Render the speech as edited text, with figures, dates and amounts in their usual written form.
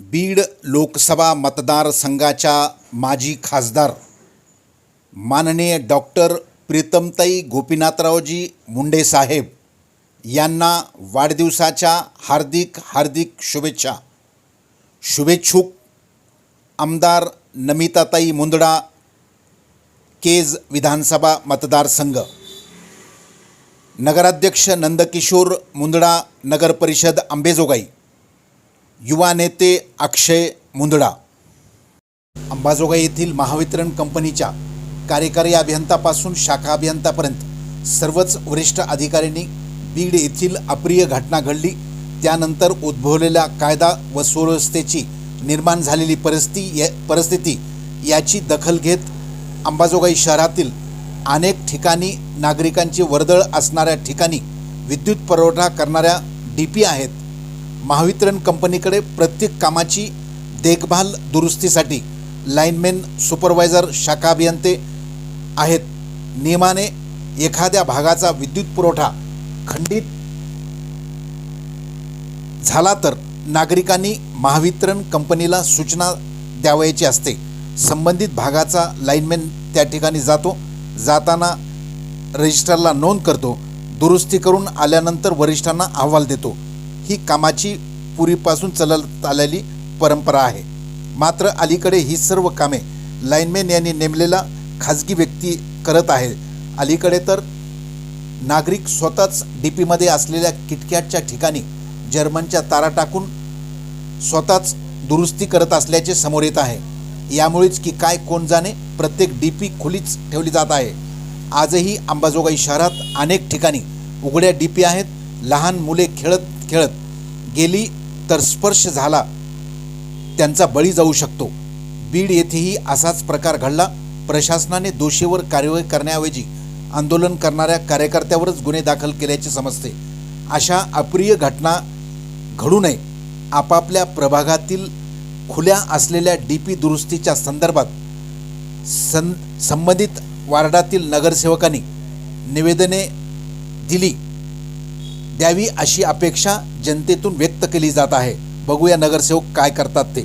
बीड लोकसभा मतदारसंघाच्या माजी खासदार माननीय डॉक्टर प्रीतमताई गोपीनाथरावजी मुंडे साहेब यांना वाढदिवसाच्या हार्दिक शुभेच्छा। शुभेच्छुक आमदार नमिताताई मुंदडा, केज विधानसभा मतदारसंघ, नगराध्यक्ष नंदकिशोर मुंदडा, नगर परिषद अंबेजोगाई, युवा नेते अक्षय मुंदडा। अंबाजोगाई येथील महावितरण कंपनीच्या कार्यकारी अभियंतापासून शाखा अभियंतापर्यंत सर्वच वरिष्ठ अधिकाऱ्यांनी बीड येथील अप्रिय घटना घडली त्यानंतर उद्भवलेल्या कायदा व सुव्यवस्थेची निर्माण झालेली परिस्थिती याची दखल घेत अंबाजोगाई शहरातील अनेक ठिकाणी नागरिकांची वर्दळ असणाऱ्या ठिकाणी विद्युत पुरवठा करणाऱ्या डीपी आहेत। महावितरण कंपनीकडे प्रत्येक कामाची देखभाल दुरुस्तीसाठी लाईनमॅन, सुपरवायझर, शाखा अभियंते आहेत। नियमाने एखाद्या भागाचा विद्युत पुरवठा खंडित झाला तर नागरिकांनी महावितरण कंपनीला सूचना द्यावयाची असते। संबंधित भागाचा लाईनमॅन त्या ठिकाणी जाताना रजिस्टरला नोंद करतो, दुरुस्ती करून आल्यानंतर वरिष्ठांना अहवाल देतो। ही कामाची पूर्वीपासून चालत आलेली परंपरा आहे। मात्र अलीकडे ही सर्व कामे लाईनमॅन यांनी नेमलेला खाजगी व्यक्ती करत आहे। अलीकडे तर नागरिक स्वतःच डीपीमध्ये असलेल्या किटकॅटच्या ठिकाणी जर्मनच्या तारा टाकून स्वतःच दुरुस्ती करत असल्याचे समोर येत आहे। यामुळेच की काय कोण जाणे, प्रत्येक डीपी खुलीच ठेवली जात आहे। आजही अंबाजोगाई शहरात अनेक ठिकाणी उघड्या डीपी आहेत। लहान मुले खेळत गेली तर स्पर्श झाला त्यांचा बळी जाऊ शकतो। बीड येथेही असाच प्रकार घडला। प्रशासनाने दोषीवर कार्यवाही करण्याऐवजी आंदोलन करणाऱ्या कार्यकर्त्यावरच गुन्हे दाखल केल्याचे समजते। अशा अप्रिय घटना घडू नये। आपापल्या प्रभागातील खुल्या असलेल्या डीपी दुरुस्तीच्या संदर्भात संबंधित वार्डातील नगरसेवकांनी निवेदने द्यावी अशी अपेक्षा जनतेतून व्यक्त केली जात आहे। बघूया नगरसेवक काय करतात ते।